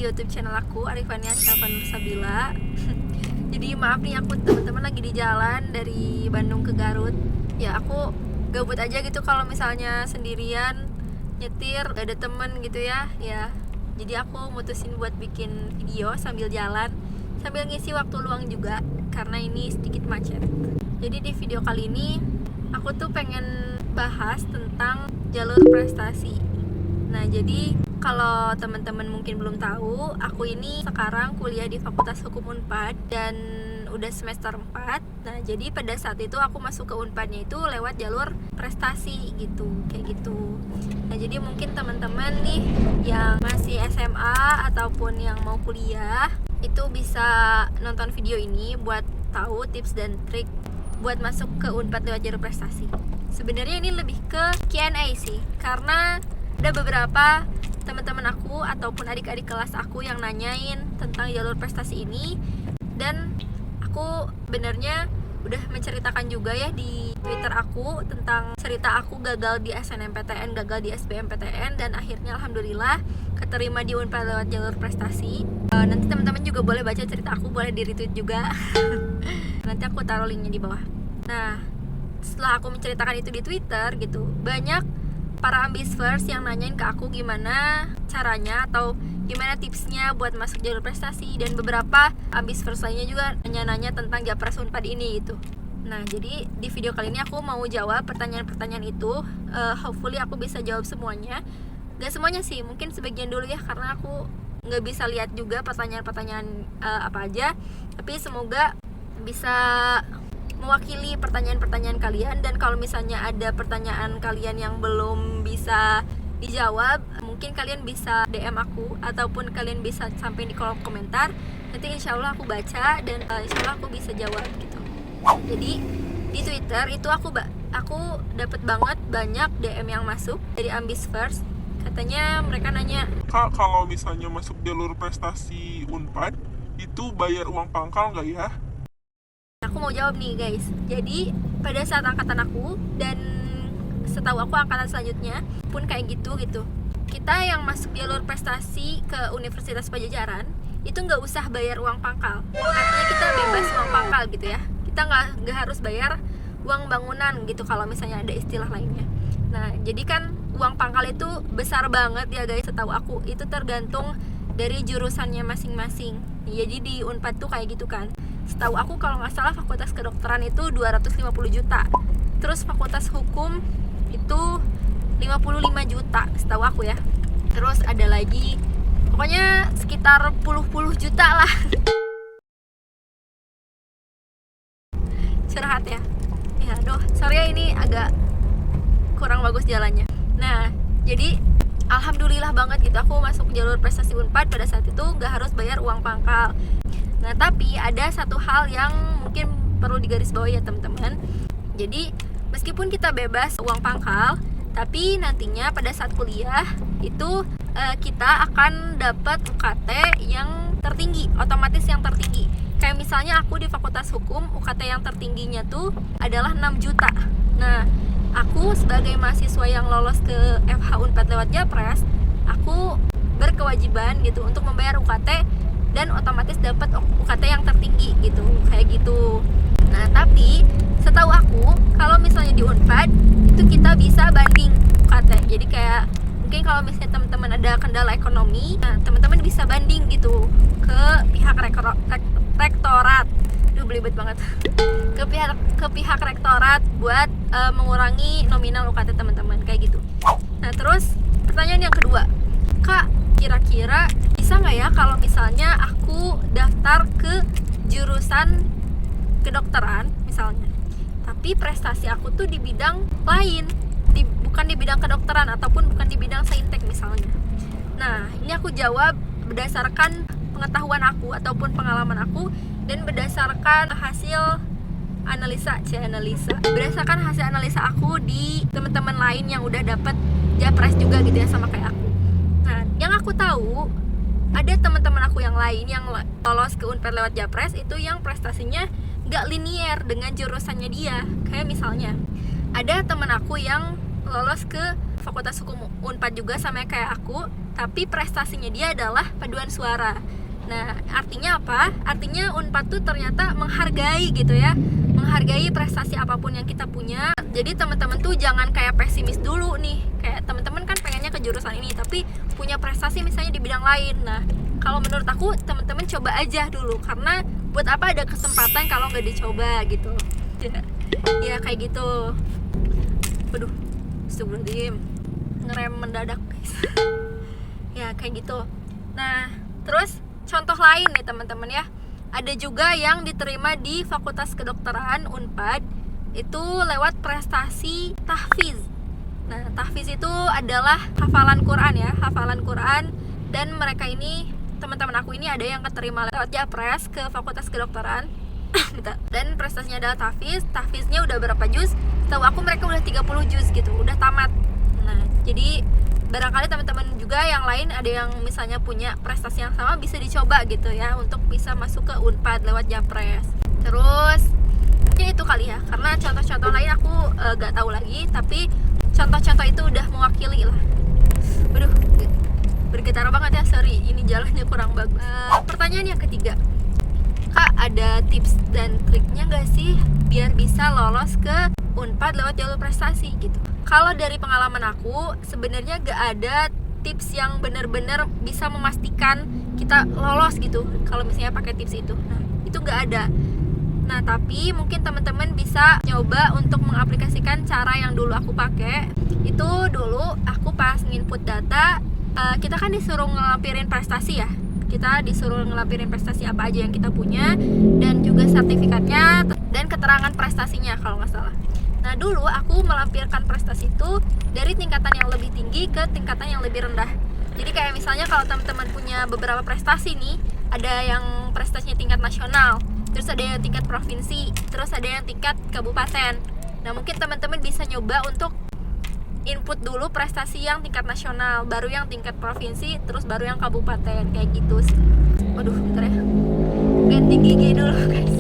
di YouTube channel aku, Arifania Syafan Sabila. Jadi maaf nih, aku teman-teman lagi di jalan dari Bandung ke Garut. Ya aku gabut aja gitu kalau misalnya sendirian nyetir, gak ada temen gitu ya. Jadi aku mutusin buat bikin video sambil jalan, sambil ngisi waktu luang juga karena ini sedikit macet. Jadi di video kali ini aku tuh pengen bahas tentang jalur prestasi. Nah, jadi kalau teman-teman mungkin belum tahu, aku ini sekarang kuliah di Fakultas Hukum Unpad dan udah semester 4. Nah, jadi pada saat itu aku masuk ke Unpadnya itu lewat jalur prestasi gitu, kayak gitu. Nah, jadi mungkin teman-teman nih yang masih SMA ataupun yang mau kuliah itu bisa nonton video ini buat tahu tips dan trik buat masuk ke Unpad lewat jalur prestasi. Sebenarnya ini lebih ke Q&A sih, karena ada beberapa teman-teman aku ataupun adik-adik kelas aku yang nanyain tentang jalur prestasi ini, dan aku benernya udah menceritakan juga ya di Twitter aku tentang cerita aku gagal di SNMPTN, gagal di SBMPTN, dan akhirnya alhamdulillah keterima di Unpad lewat jalur prestasi. Nanti teman-teman juga boleh baca cerita aku, boleh di retweet juga. Nanti aku taruh linknya di bawah. Nah, setelah aku menceritakan itu di Twitter gitu, banyak para ambisverse yang nanyain ke aku gimana caranya atau gimana tipsnya buat masuk jalur prestasi, dan beberapa ambisverse lainnya juga nanya-nanya tentang Japres Unpad ini gitu. Nah, jadi di video kali ini aku mau jawab pertanyaan-pertanyaan itu. Hopefully aku bisa jawab semuanya. Gak semuanya sih, mungkin sebagian dulu ya, karena aku nggak bisa lihat juga pertanyaan-pertanyaan apa aja. Tapi semoga bisa mewakili pertanyaan-pertanyaan kalian, dan kalau misalnya ada pertanyaan kalian yang belum bisa dijawab, mungkin kalian bisa DM aku ataupun kalian bisa sampai di kolom komentar. Nanti insya Allah aku baca dan insya Allah aku bisa jawab gitu. Jadi di Twitter itu aku dapat banget banyak DM yang masuk dari ambisverse. Katanya mereka nanya, Kak, kalau misalnya masuk jalur prestasi Unpad itu bayar uang pangkal nggak ya? aku mau jawab nih guys. Jadi pada saat angkatan aku dan setahu aku angkatan selanjutnya pun kayak gitu. Kita yang masuk jalur prestasi ke Universitas Pajajaran itu nggak usah bayar uang pangkal. Artinya kita bebas uang pangkal gitu ya. Kita nggak harus bayar uang bangunan gitu kalau misalnya ada istilah lainnya. Nah, jadi kan uang pangkal itu besar banget ya guys, setahu aku. Itu tergantung dari jurusannya masing-masing. Jadi di Unpad tuh kayak gitu kan. Setahu aku kalau nggak salah fakultas kedokteran itu 250 juta. Terus fakultas hukum itu 55 juta setahu aku ya. Terus ada lagi, pokoknya sekitar puluh juta lah. Curhat ya. Ya aduh, sorry ya ini agak kurang bagus jalannya. Nah, jadi alhamdulillah banget gitu aku masuk jalur prestasi Unpad pada saat itu nggak harus bayar uang pangkal. Nah, tapi ada satu hal yang mungkin perlu digarisbawahi ya teman-teman. Jadi meskipun kita bebas uang pangkal, tapi nantinya pada saat kuliah itu kita akan dapat UKT yang tertinggi, otomatis yang tertinggi. Kayak misalnya aku di Fakultas Hukum, UKT yang tertingginya tuh adalah 6 juta. Nah, aku sebagai mahasiswa yang lolos ke FH Unpad lewat Japres, aku berkewajiban gitu untuk membayar UKT dan otomatis dapat UKT yang tertinggi gitu, kayak gitu. Nah, tapi setahu aku kalau misalnya di Unpad itu kita bisa banding UKT. Jadi kayak mungkin kalau misalnya teman-teman ada kendala ekonomi, nah teman-teman bisa banding gitu ke pihak rektorat. Duh, belibet banget. ke pihak rektorat buat mengurangi nominal UKT teman-teman kayak gitu. Nah, terus pertanyaan yang kedua, Kak, kira-kira bisa nggak ya kalau misalnya aku daftar ke jurusan kedokteran misalnya, tapi prestasi aku tuh di bidang lain, bukan di bidang kedokteran ataupun bukan di bidang saintek misalnya. Nah, ini aku jawab berdasarkan pengetahuan aku ataupun pengalaman aku dan berdasarkan hasil analisa. Berdasarkan hasil analisa aku di teman-teman lain yang udah dapet Japres juga gitu ya sama kayak aku. Nah, yang aku tahu ada teman-teman aku yang lain yang lolos ke Unpad lewat Japres itu yang prestasinya nggak linier dengan jurusannya dia. Kayak misalnya ada teman aku yang lolos ke Fakultas Hukum Unpad juga sama kayak aku, tapi prestasinya dia adalah paduan suara. Nah, artinya apa? Artinya Unpad tuh ternyata menghargai gitu ya, menghargai prestasi apapun yang kita punya. Jadi teman-teman tuh jangan kayak pesimis dulu nih, kayak teman-teman kan pengennya ke jurusan ini tapi punya prestasi misalnya di bidang lain. Nah, kalau menurut aku teman-teman coba aja dulu, karena buat apa ada kesempatan kalau nggak dicoba gitu ya kayak gitu. Waduh, astagfirullahaladzim, ngerem mendadak guys. Ya kayak gitu. Nah, terus contoh lain nih teman-teman ya, ada juga yang diterima di Fakultas Kedokteran Unpad itu lewat prestasi tahfiz. Nah, tahfiz itu adalah hafalan Quran ya, hafalan Quran. Dan mereka ini, teman-teman aku ini ada yang keterima lewat Japres ke Fakultas Kedokteran. Dan prestasinya adalah tahfiz. Tahfiznya udah berapa juz? Tahu aku mereka udah 30 juz gitu, udah tamat. Nah, jadi barangkali teman-teman juga yang lain ada yang misalnya punya prestasi yang sama, bisa dicoba gitu ya untuk bisa masuk ke Unpad lewat Japres. Terus mungkin itu kali ya, karena contoh-contoh lain aku gak tahu lagi, tapi contoh-contoh itu udah mewakili lah. Waduh, bergetar banget ya, sorry, ini jalannya kurang bagus. Pertanyaan yang ketiga, Kak, ada tips dan triknya gak sih biar bisa lolos ke Unpad lewat jalur prestasi gitu? Kalau dari pengalaman aku, sebenarnya gak ada tips yang benar-benar bisa memastikan kita lolos gitu kalau misalnya pakai tips itu. Nah, itu gak ada. Nah, tapi mungkin teman-teman bisa nyoba untuk mengaplikasikan cara yang dulu aku pakai. Itu dulu aku pas nginput data, kita kan disuruh ngelampirin prestasi ya. Kita disuruh ngelampirin prestasi apa aja yang kita punya, dan juga sertifikatnya dan keterangan prestasinya kalau nggak salah. Nah, dulu aku melampirkan prestasi itu dari tingkatan yang lebih tinggi ke tingkatan yang lebih rendah. Jadi kayak misalnya kalau teman-teman punya beberapa prestasi nih, ada yang prestasinya tingkat nasional, terus ada yang tingkat provinsi, terus ada yang tingkat kabupaten. Nah, mungkin teman-teman bisa nyoba untuk input dulu prestasi yang tingkat nasional, baru yang tingkat provinsi, terus baru yang kabupaten, kayak gitu sih. Waduh, bentar ya, ganti gigi dulu guys.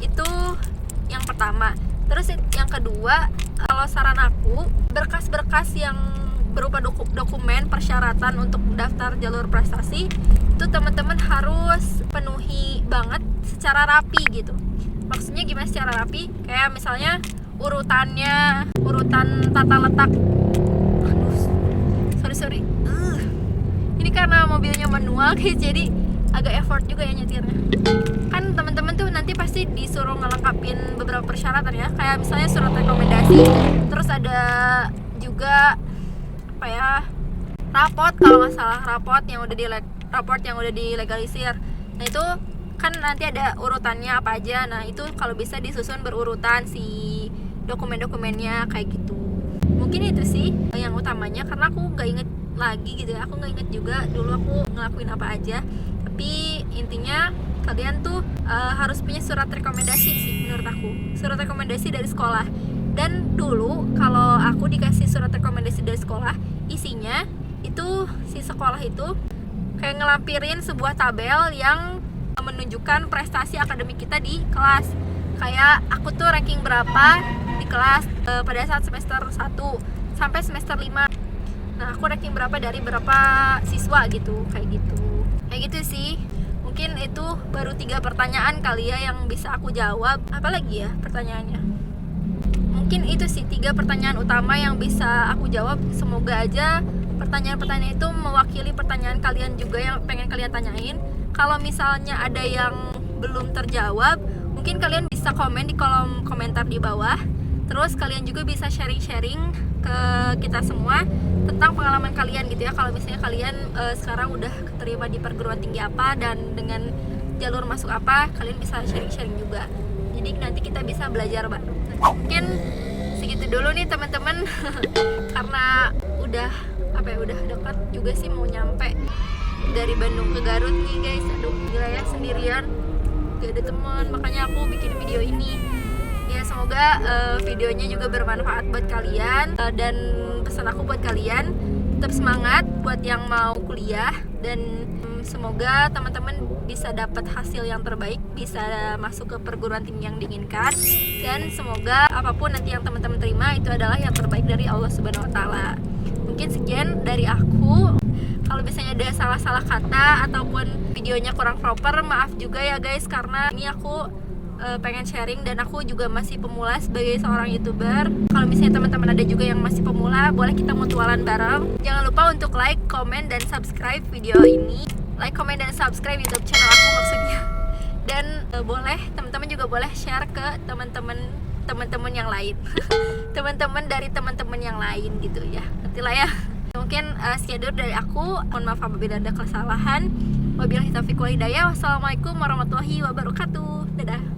Itu yang pertama. Terus yang kedua, kalau saran aku, berkas-berkas yang berupa dokumen persyaratan untuk daftar jalur prestasi itu teman-teman harus penuhi banget secara rapi gitu. Maksudnya gimana secara rapi? Kayak misalnya urutan tata letak. Aduh, sorry. Ini karena mobilnya manual guys, jadi agak effort juga ya nyetirnya. Kan teman-teman tuh nanti pasti disuruh ngelengkapin beberapa persyaratan ya, kayak misalnya surat rekomendasi, terus ada juga apa ya, raport kalau nggak salah, raport yang udah dilegalisir. Nah, itu kan nanti ada urutannya apa aja. Nah, itu kalau bisa disusun berurutan si dokumen-dokumennya kayak gitu. Mungkin itu sih yang utamanya, karena aku nggak inget lagi gitu ya, aku nggak inget juga dulu aku ngelakuin apa aja. Tapi intinya kalian tuh harus punya surat rekomendasi sih menurut aku, surat rekomendasi dari sekolah. Dan dulu kalau aku dikasih surat rekomendasi dari sekolah, isinya itu si sekolah itu kayak ngelampirin sebuah tabel yang menunjukkan prestasi akademik kita di kelas. Kayak aku tuh ranking berapa di kelas pada saat semester 1 sampai semester 5. Nah, aku ranking berapa dari berapa siswa gitu, kayak gitu sih. Mungkin itu baru 3 pertanyaan kali ya yang bisa aku jawab. Apalagi ya pertanyaannya? Mungkin itu sih 3 pertanyaan utama yang bisa aku jawab. Semoga aja pertanyaan-pertanyaan itu mewakili pertanyaan kalian juga yang pengen kalian tanyain. Kalau misalnya ada yang belum terjawab, mungkin kalian bisa komen di kolom komentar di bawah. Terus kalian juga bisa sharing-sharing ke kita semua tentang pengalaman kalian gitu ya. Kalau misalnya kalian sekarang udah keterima di perguruan tinggi apa dan dengan jalur masuk apa, kalian bisa sharing-sharing juga. Jadi nanti kita bisa belajar bareng. Mungkin segitu dulu nih teman-teman. Karena udah dekat juga sih mau nyampe dari Bandung ke Garut nih guys. Aduh, gila ya, sendirian, gak ada teman, makanya aku bikin video ini. Ya, semoga videonya juga bermanfaat buat kalian, dan pesan aku buat kalian, tetap semangat buat yang mau kuliah, dan semoga teman-teman bisa dapat hasil yang terbaik, bisa masuk ke perguruan tinggi yang diinginkan, dan semoga apapun nanti yang teman-teman terima itu adalah yang terbaik dari Allah Subhanahu wa Ta'ala. Mungkin sekian dari aku. Kalau misalnya ada salah-salah kata ataupun videonya kurang proper, maaf juga ya guys, karena ini aku pengen sharing dan aku juga masih pemula sebagai seorang YouTuber. Kalau misalnya teman-teman ada juga yang masih pemula, boleh kita mutualan bareng. Jangan lupa untuk like, comment, dan subscribe video ini. Like, comment, dan subscribe YouTube channel aku maksudnya. Dan boleh teman-teman juga boleh share ke teman-teman yang lain. Teman-teman dari teman-teman yang lain gitu ya. Nantilah ya. Mungkin sekian dulu dari aku. Mohon maaf apabila ada kesalahan. Wabillahi taufiq wal hidayah. Wassalamualaikum warahmatullahi wabarakatuh. Dadah.